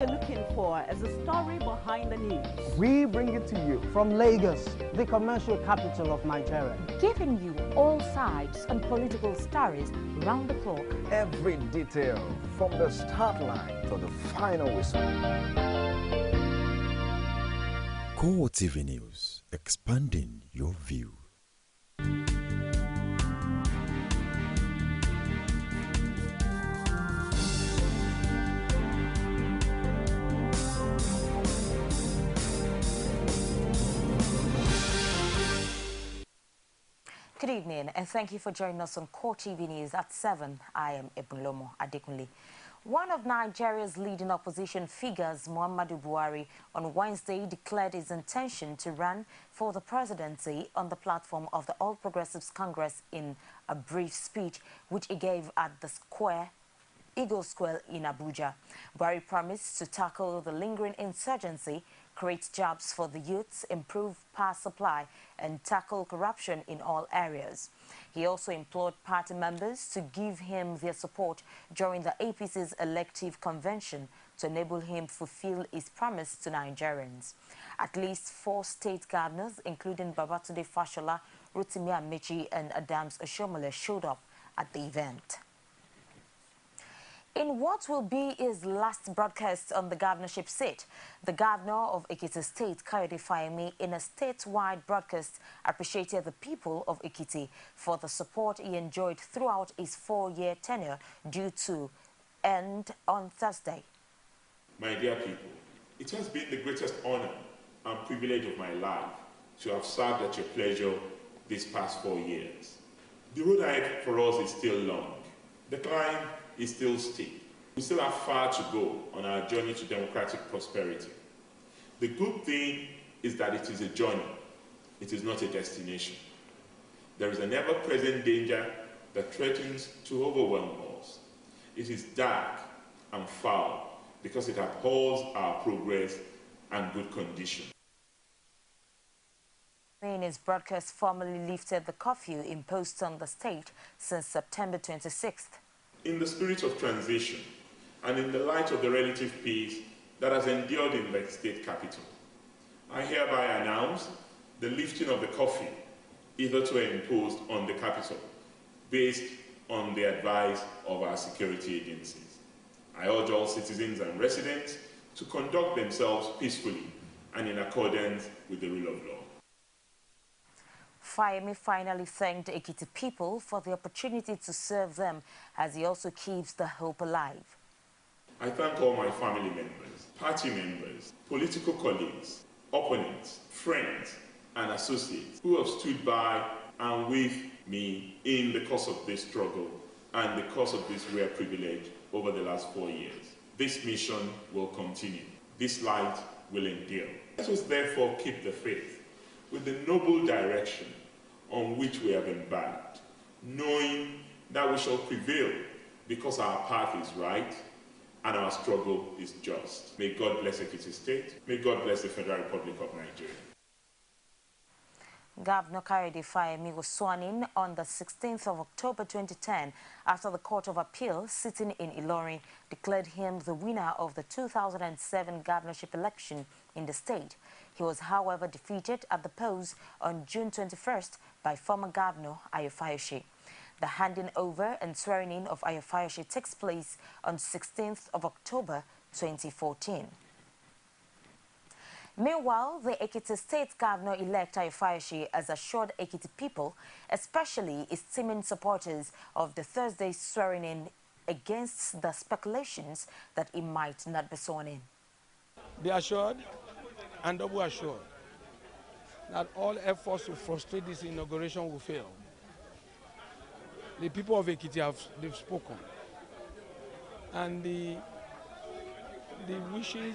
You're looking for is the story behind the news. We bring it to you from Lagos, the commercial capital of Nigeria. Giving you all sides and political stories round the clock. Every detail from the start line to the final whistle. CoreTV News, expanding your view. Good evening and thank you for joining us on CoreTV News at 7. I am Ebunlomo Adekunle. One of Nigeria's leading opposition figures, Muhammadu Buhari, on Wednesday declared his intention to run for the presidency on the platform of the All Progressives Congress in a brief speech which he gave at the Eagle Square in Abuja. Buhari promised to tackle the lingering insurgency, create jobs for the youths, improve power supply, and tackle corruption in all areas. He also implored party members to give him their support during the APC's elective convention to enable him fulfill his promise to Nigerians. At least 4 state governors, including Babatunde Fashola, Rotimi Amechi, and Adams Oshiomhole, showed up at the event. In what will be his last broadcast on the governorship seat, the governor of Ekiti State, Kayode Fayemi, in a statewide broadcast, appreciated the people of Ekiti for the support he enjoyed throughout his 4-year tenure due to end on Thursday. My dear people, it has been the greatest honor and privilege of my life to have served at your pleasure these past 4 years. The road ahead for us is still long. The climb is still steep. We still have far to go on our journey to democratic prosperity. The good thing is that it is a journey. It is not a destination. There is an ever-present danger that threatens to overwhelm us. It is dark and foul because it upholds our progress and good condition. In his broadcast, formally lifted the curfew imposed on the state since September 26th. In the spirit of transition and in the light of the relative peace that has endured in the state capital, I hereby announce the lifting of the curfew hitherto imposed on the capital based on the advice of our security agencies. I urge all citizens and residents to conduct themselves peacefully and in accordance with the rule of law. Fayemi finally thanked Ekiti people for the opportunity to serve them as he also keeps the hope alive. I thank all my family members, party members, political colleagues, opponents, friends, and associates who have stood by and with me in the course of this struggle and the course of this rare privilege over the last 4 years. This mission will continue. This light will endure. Let us therefore keep the faith with the noble direction on which we have embarked, knowing that we shall prevail because our path is right and our struggle is just. May God bless Ekiti State. May God bless the Federal Republic of Nigeria. Governor Kayode Fayemi was sworn in on the 16th of October 2010 after the Court of Appeal sitting in Ilorin declared him the winner of the 2007 governorship election in the state. He was, however, defeated at the polls on June 21st by former Governor Ayo Fayoshi. The handing over and swearing in of Ayo Fayoshi takes place on 16th of October 2014. Meanwhile, the Ekiti State Governor-elect Ayo Fayoshi has assured Ekiti people, especially his teeming supporters, of the Thursday swearing-in against the speculations that he might not be sworn in. Be assured and double assured that all efforts to frustrate this inauguration will fail. The people of Ekiti they've spoken, and the wishes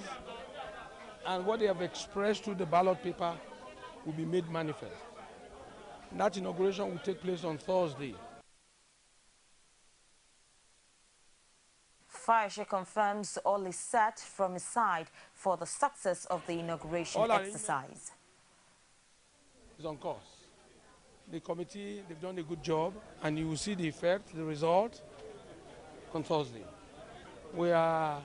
and what they have expressed through the ballot paper will be made manifest. That inauguration will take place on Thursday. Fayoshi confirms all is set from his side for the success of the inauguration exercise. It's on course. The committee, they've done a good job, and you will see the effect, the result, on Thursday. We are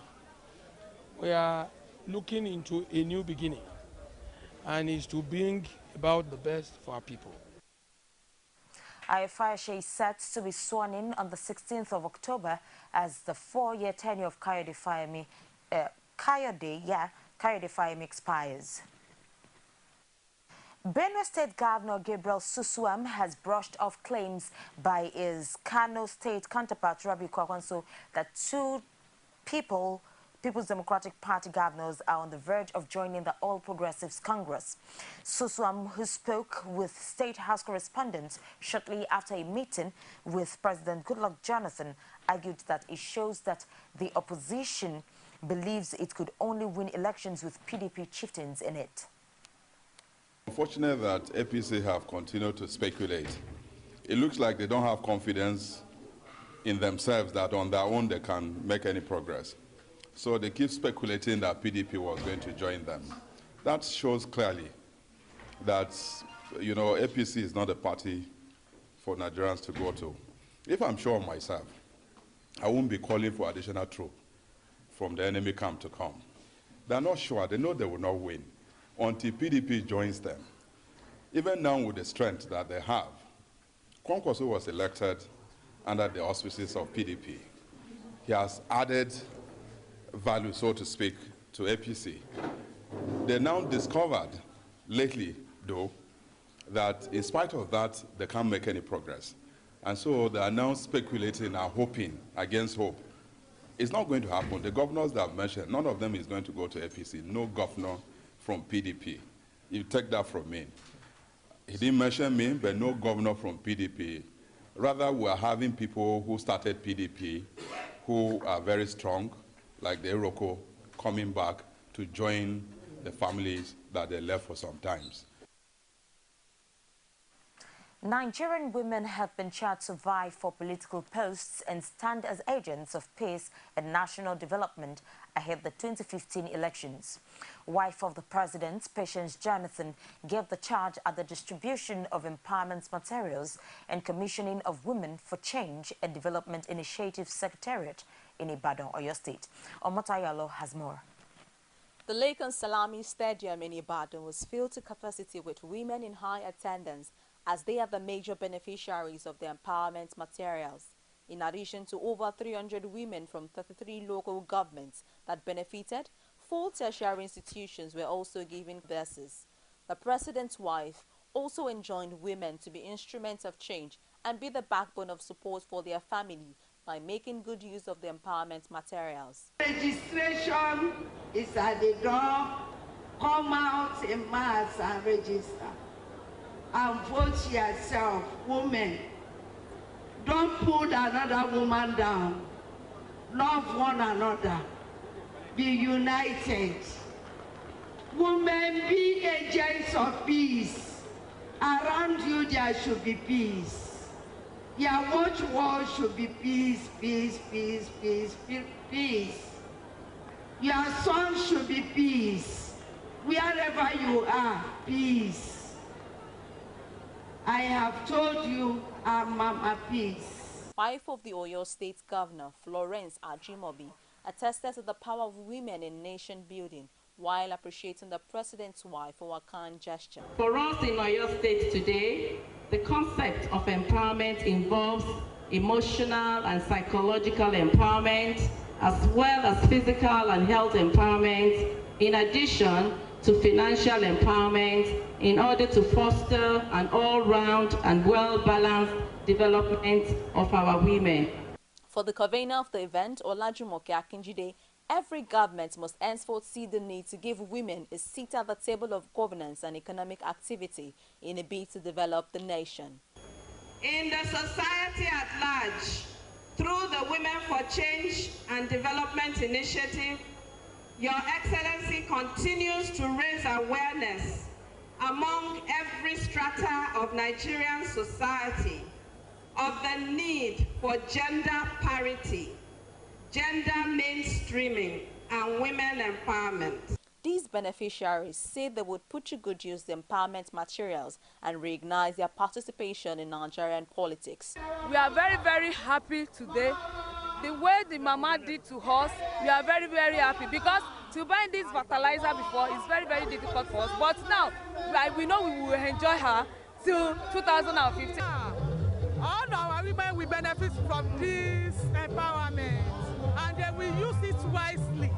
We are looking into a new beginning, and is to bring about the best for our people. Ayefayeshe is set to be sworn in on the 16th of October as the 4-year tenure of Kayode Fayemi expires. Benue State Governor Gabriel Susuam has brushed off claims by his Kano State counterpart Rabi Kwakwanso that two People's Democratic Party governors are on the verge of joining the All Progressives Congress. Susuam, who spoke with State House correspondents shortly after a meeting with President Goodluck Jonathan, argued that it shows that the opposition believes it could only win elections with PDP chieftains in it. Unfortunate that APC have continued to speculate. It looks like they don't have confidence in themselves that on their own they can make any progress. So they keep speculating that PDP was going to join them. That shows clearly that, APC is not a party for Nigerians to go to. If I'm sure of myself, I won't be calling for additional troops from the enemy camp to come. They're not sure. They know they will not win until PDP joins them. Even now with the strength that they have, Kwankwaso was elected under the auspices of PDP. He has added value, so to speak, to APC. They now discovered lately, though, that in spite of that, they can't make any progress. And so they are now speculating and hoping against hope. It's not going to happen. The governors that I've mentioned, none of them is going to go to APC. No governor from PDP. You take that from me. He didn't mention me, but no governor from PDP. Rather, we are having people who started PDP who are very strong, like the Iroko, coming back to join the families that they left for some times. Nigerian women have been charged to vie for political posts and stand as agents of peace and national development ahead of the 2015 elections. Wife of the president, Patience Jonathan, gave the charge at the distribution of empowerment materials and commissioning of Women for Change and Development Initiative Secretariat in Ibadan, Oyo State. Omotayalo has more. The Lake Salami Stadium in Ibadan was filled to capacity with women in high attendance, as they are the major beneficiaries of the empowerment materials. In addition to over 300 women from 33 local governments that benefited, 4 tertiary institutions were also given verses. The president's wife also enjoined women to be instruments of change and be the backbone of support for their family by making good use of the empowerment materials. Registration is at the door. Come out in mass and register. And vote yourself, women. Don't put another woman down. Love one another. Be united. Women, be agents of peace. Around you there should be peace. Your watchword should be peace, peace, peace, peace, peace. Your song should be peace. Wherever you are, peace. I have told you, I'm Mama Peace. Wife of the Oyo State Governor, Florence Ajimobi, attested to the power of women in nation building while appreciating the president's wife for her kind gesture. For us in Oyo State today, the concept of empowerment involves emotional and psychological empowerment, as well as physical and health empowerment, in addition to financial empowerment, in order to foster an all-round and well-balanced development of our women. For the convener of the event, Olajumoke Akinjide, every government must henceforth see the need to give women a seat at the table of governance and economic activity in a bid to develop the nation. In the society at large, through the Women for Change and Development Initiative, Your Excellency continues to raise awareness among every strata of Nigerian society of the need for gender parity, gender mainstreaming, and women empowerment. These beneficiaries say they would put to good use the empowerment materials and reignite their participation in Nigerian politics. We are very, very happy today. The way the mama did to us, we are very, very happy, because To buy this fertilizer before is very, very difficult for us. But now, we know we will enjoy her till 2015. All our women will benefit from this empowerment, and they will use it wisely.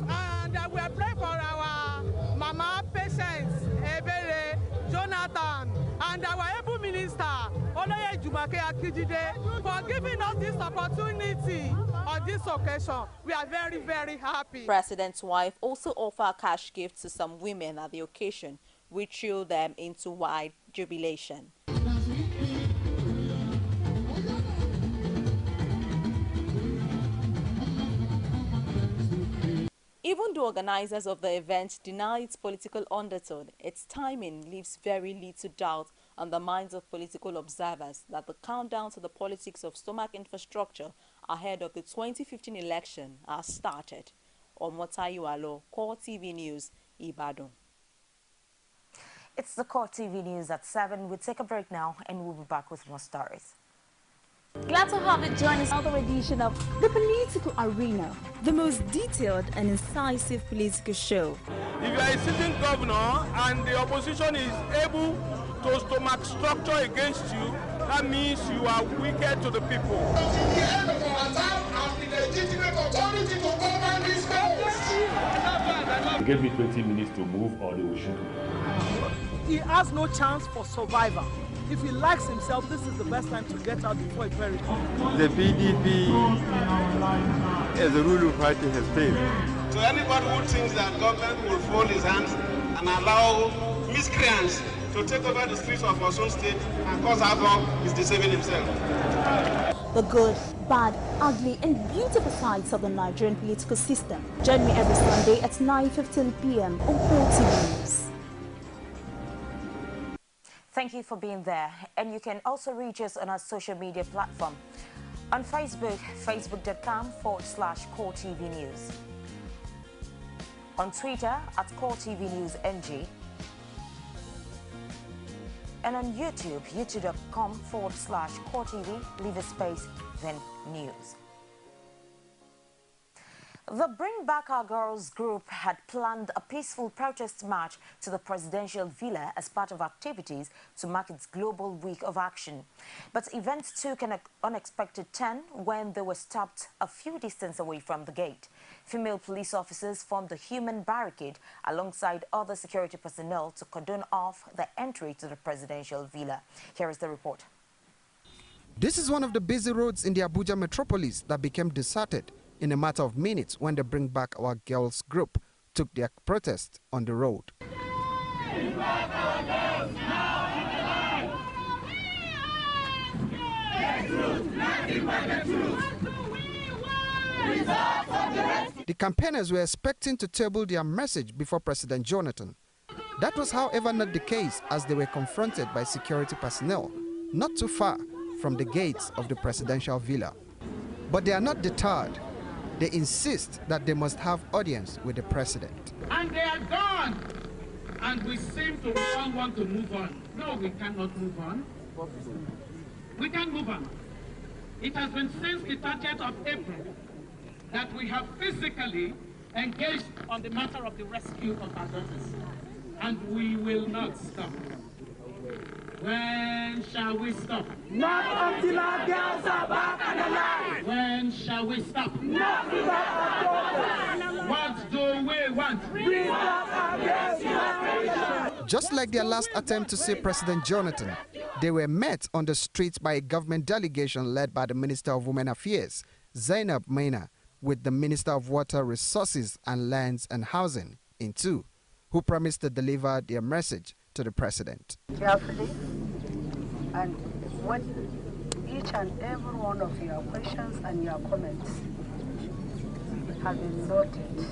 And we are praying for our Mama Patience, Ebere, Jonathan, and our able minister, Oloye Jumake Akijide, for giving us this opportunity on this occasion. We are very, very happy. President's wife also offered a cash gift to some women at the occasion, which threw them into wide jubilation. Even though organizers of the event deny its political undertone, its timing leaves very little doubt on the minds of political observers that the countdown to the politics of stomach infrastructure ahead of the 2015 election has started. Omotayo, CoreTV News, Ibadan. It's the CoreTV News at 7. We'll take a break now and we'll be back with more stories. Glad to have you join us on another edition of The Political Arena, the most detailed and incisive political show. If you are a sitting governor and the opposition is able to stomach structure against you, that means you are wicked to the people. They gave me 20 minutes to move or they will shoot me. He has no chance for survival. If he likes himself, this is the best time to get out before he perishes. The PDP as a ruling party has failed. So anybody who thinks that government will fold his hands and allow miscreants to take over the streets of our own state and cause havoc is deceiving himself. The good, bad, ugly and beautiful sides of the Nigerian political system. Join me every Sunday at 9:15 p.m. on CoreTV News. Thank you for being there. And you can also reach us on our social media platform. On Facebook, facebook.com/CoreTV News. On Twitter, at CoreTV News NG. And on YouTube, youtube.com/CoreTV, leave a space, then news. The Bring Back Our Girls group had planned a peaceful protest march to the presidential villa as part of activities to mark its global week of action. But events took an unexpected turn when they were stopped a few distance away from the gate. Female police officers formed a human barricade alongside other security personnel to cordon off the entry to the presidential villa. Here is the report. This is one of the busy roads in the Abuja metropolis that became deserted in a matter of minutes when the Bring Back Our Girls group took their protest on the road. Bring back our girls now in the The campaigners were expecting to table their message before President Jonathan. That was, however, not the case, as they were confronted by security personnel not too far from the gates of the presidential villa. But they are not deterred. They insist that they must have audience with the president. And they are gone. And we seem to all want to move on. No, we cannot move on. We can't move on. It has been since the 30th of April that we have physically engaged on the matter of the rescue of our daughters. And we will not stop. When shall we stop? Not until our girls are back and alive. When shall we stop? Not without our daughters. What do we want? Bring back our girls now. Just like their last attempt to see President Jonathan, they were met on the streets by a government delegation led by the Minister of Women Affairs, Zainab Maina, with the Minister of Water Resources and Lands and Housing, Intu, who promised to deliver their message to the president. Carefully, and when each and every one of your questions and your comments have been noted,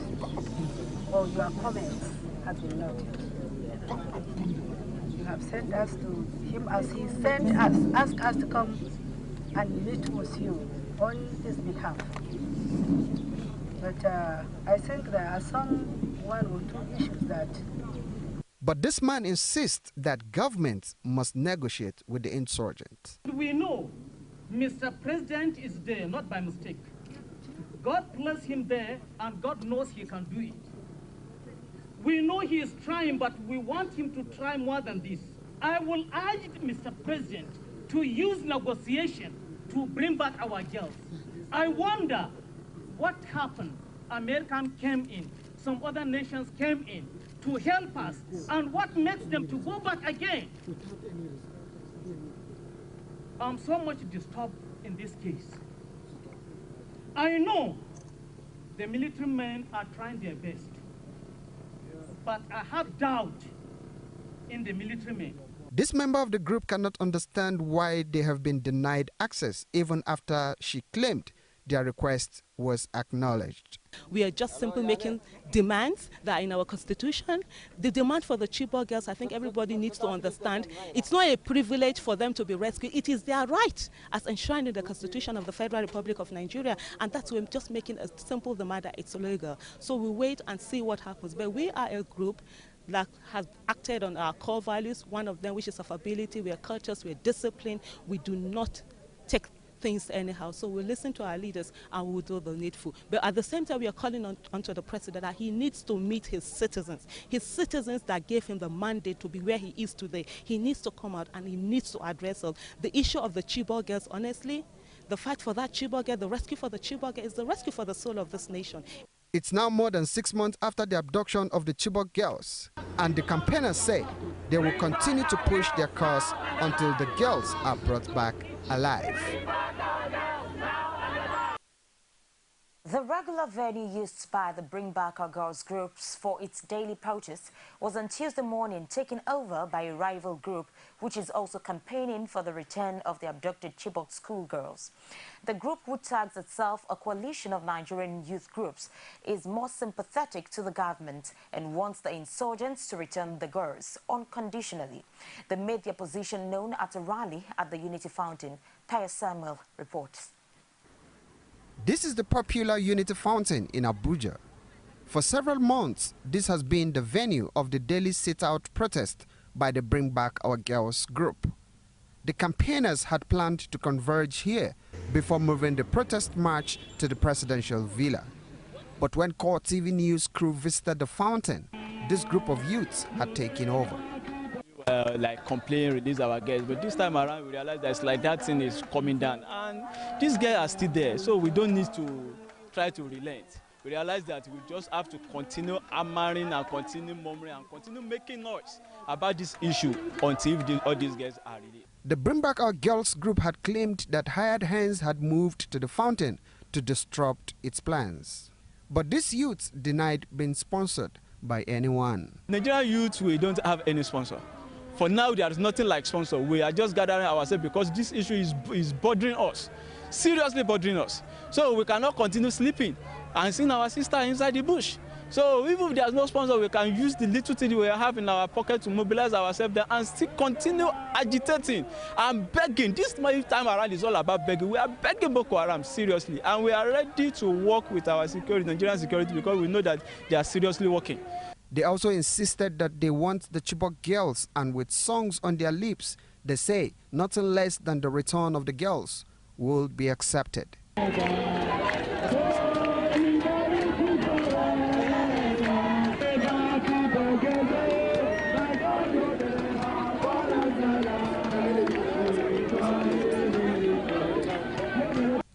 or your comments have been noted, you have sent us to him as he sent us, asked us to come and meet with you on his behalf. But I think there are one or two issues that. But this man insists that government must negotiate with the insurgents. We know Mr. President is there, not by mistake. God placed him there, and God knows he can do it. We know he is trying, but we want him to try more than this. I will urge Mr. President to use negotiation to bring back our girls. I wonder what happened. America came in, some other nations came in to help us, and what makes them to go back again? I'm so much disturbed in this case. I know the military men are trying their best, but I have doubt in the military men. This member of the group cannot understand why they have been denied access even after she claimed their request was acknowledged. We are just simply making demands that are in our constitution. The demand for the Chibok girls, I think everybody needs to understand, it's not a privilege for them to be rescued. It is their right as enshrined in the Constitution of the Federal Republic of Nigeria, and that's why we're just making a simple demand that it's illegal. So we wait and see what happens. But we are a group that has acted on our core values, one of them which is of ability. We are courteous, we are disciplined, we do not take things anyhow. So we listen to our leaders and we'll do the needful. But at the same time, we are calling onto the president that he needs to meet his citizens that gave him the mandate to be where he is today. He needs to come out and he needs to address us. The issue of the Chibok girls, honestly, the fight for that Chibok girl, the rescue for the Chibok girl is the rescue for the soul of this nation. It's now more than 6 months after the abduction of the Chibok girls, and the campaigners say they will continue to push their cause until the girls are brought back alive. The regular venue used by the Bring Back Our Girls groups for its daily protest was on Tuesday morning taken over by a rival group which is also campaigning for the return of the abducted Chibok schoolgirls. The group, who tags itself a coalition of Nigerian youth groups, is more sympathetic to the government and wants the insurgents to return the girls unconditionally. They made their position known at a rally at the Unity Fountain. Pius Samuel reports. This is the popular Unity Fountain in Abuja. For several months, this has been the venue of the daily sit-out protest by the Bring Back Our Girls group. The campaigners had planned to converge here before moving the protest march to the presidential villa. But when CoreTV News crew visited the fountain, this group of youths had taken over. Like complain, release our girls, but this time around we realize that it's like that thing is coming down and these girls are still there, so we don't need to try to relent. We realize that we just have to continue hammering and continue murmuring and continue making noise about this issue until all these girls are released. The Bring Back Our Girls group had claimed that hired hands had moved to the fountain to disrupt its plans. But these youths denied being sponsored by anyone. Nigerian youths, we don't have any sponsor. For now, there is nothing like sponsor. We are just gathering ourselves because this issue is bothering us, seriously bothering us. So we cannot continue sleeping and seeing our sister inside the bush. So even if there's no sponsor, we can use the little thing we have in our pocket to mobilize ourselves there and still continue agitating and begging. This time around is all about begging. We are begging Boko Haram seriously, and we are ready to work with our security, Nigerian security, because we know that they are seriously working. They also insisted that they want the Chibok girls, and with songs on their lips, they say nothing less than the return of the girls will be accepted.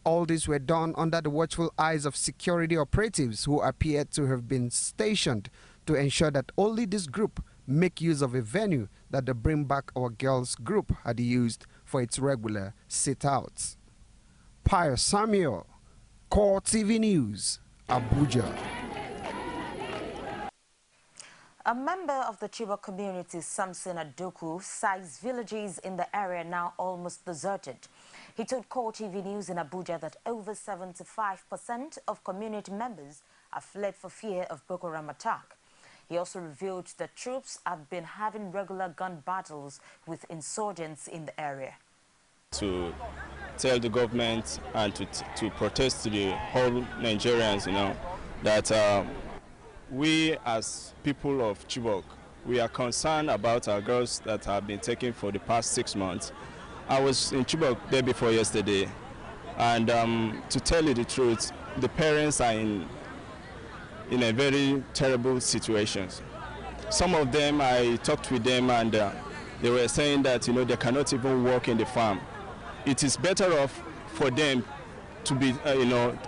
All these were done under the watchful eyes of security operatives who appeared to have been stationed to ensure that only this group make use of a venue that the Bring Back Our Girls group had used for its regular sit-outs. Pius Samuel, CoreTV News, Abuja. A member of the Chibok community, Samson Adoku, cites villages in the area now almost deserted. He told CoreTV News in Abuja that over 75% of community members have fled for fear of Boko Haram attack. He also revealed that troops have been having regular gun battles with insurgents in the area. To tell the government and to protest to the whole Nigerians, that we as people of Chibok, we are concerned about our girls that have been taken for the past 6 months. I was in Chibok day before yesterday, and to tell you the truth, the parents are in a very terrible situation. Some of them, I talked with them, and they were saying that they cannot even work in the farm. It is better off for them to be,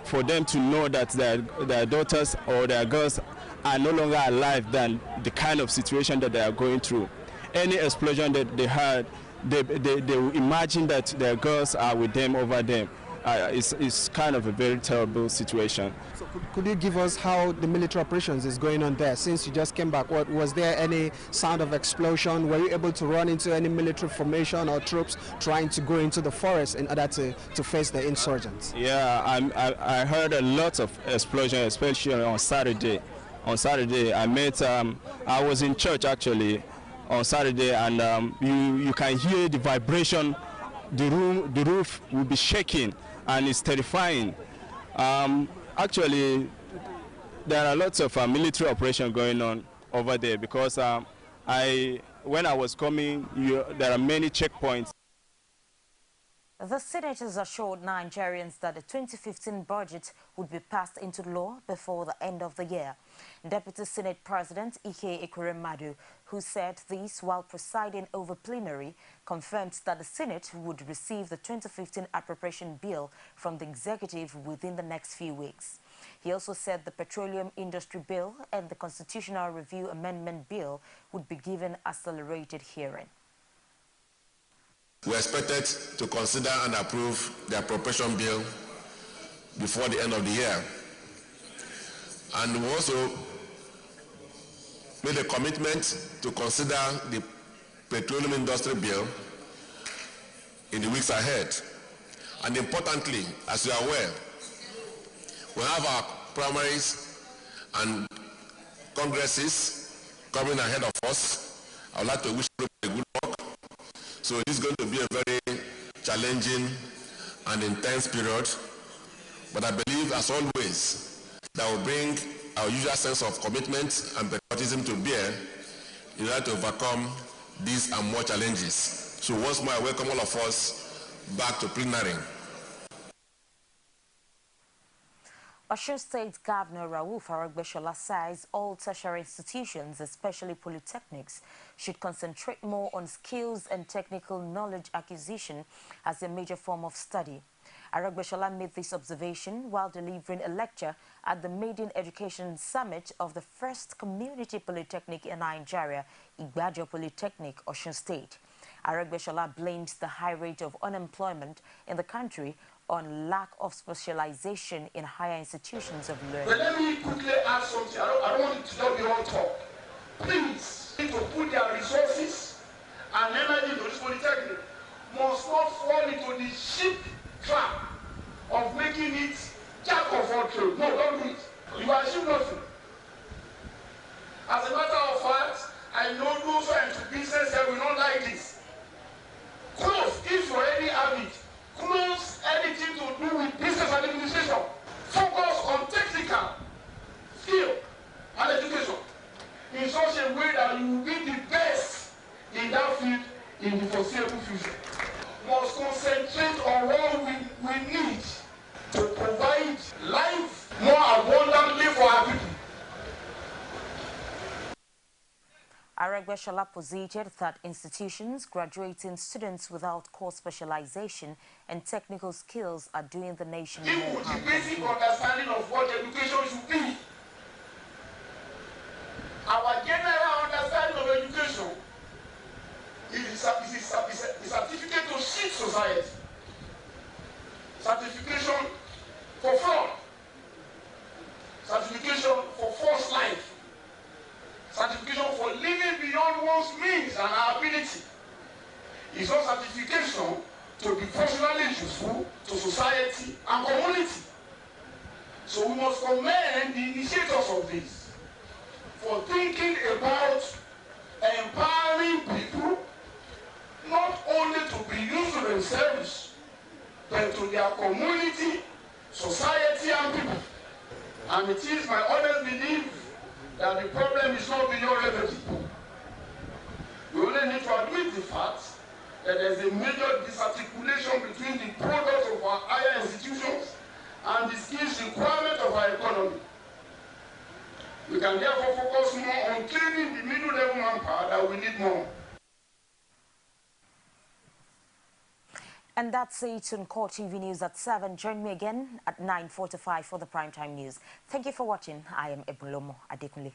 for them to know that their daughters or their girls are no longer alive than the kind of situation that they are going through. Any explosion that they had, they will imagine that their girls are with them over them. It's kind of a very terrible situation. So could you give us how the military operations is going on there? Since you just came back, was there any sound of explosion? Were you able to run into any military formation or troops trying to go into the forest in order to face the insurgents? Yeah, I heard a lot of explosions, especially on Saturday. On Saturday, I was in church actually on Saturday, and you can hear the vibration. The roof will be shaking, and it's terrifying. Actually, there are lots of military operations going on over there because when I was coming, there are many checkpoints. The senators assured Nigerians that the 2015 budget would be passed into law before the end of the year. Deputy Senate President Ike Ekweremadu, who said this while presiding over plenary, confirmed that the Senate would receive the 2015 appropriation bill from the executive within the next few weeks. He also said the Petroleum Industry Bill and the Constitutional Review Amendment Bill would be given accelerated hearing. We are expected to consider and approve the appropriation bill before the end of the year. And we also made a commitment to consider the Petroleum Industry Bill in the weeks ahead. And importantly, as you are aware, we have our primaries and congresses coming ahead of us. I would like to wish everybody good luck. So it is going to be a very challenging and intense period, but I believe, as always, that will bring our usual sense of commitment and patriotism to bear in order to overcome these and more challenges. So once more, I welcome all of us back to plenary. Osun State Governor Rauf Aregbesola says all tertiary institutions, especially polytechnics, should concentrate more on skills and technical knowledge acquisition as a major form of study. Aregbesola made this observation while delivering a lecture at the Maiden Education Summit of the first community polytechnic in Nigeria, Igbajo Polytechnic, Osun State. Aregbesola blames the high rate of unemployment in the country on lack of specialization in higher institutions of learning. But let me quickly add something. I don't want it to not be all talk. Please, need to put their resources and energy into this polytechnic. Must not fall into the cheap trap of making it jack of all trades. No, don't do it. You achieve nothing. As a matter of fact, I know those who are into business here will not like this. Close, if you already have it. Close anything to do with business and administration. Focus on technical skill and education in such a way that you will be the best in that field in the foreseeable future. Must concentrate on what we need to provide life more abundantly for our people. Aregbesola posited that institutions graduating students without core specialization and technical skills are doing the nation more harm. The basic understanding of what education should be. Our general understanding of education is a certificate to cheat society, certification for fraud, certification for false life, certification for living beyond one's means and ability. It's not certification to be professionally useful to society and community. So we must commend the initiators of this for thinking about empowering people not only to be used to themselves, but to their community, society, and people. And it is my honest belief that the problem is not beyond remedy. We only need to admit the fact that there is a major disarticulation between the products of our higher institutions and the skills requirement of our economy. We can therefore focus more on training the middle-level manpower that we need more. And that's it on CoreTV News at 7. Join me again at 9:45 for the primetime news. Thank you for watching. I am Ebulomo Adekunle.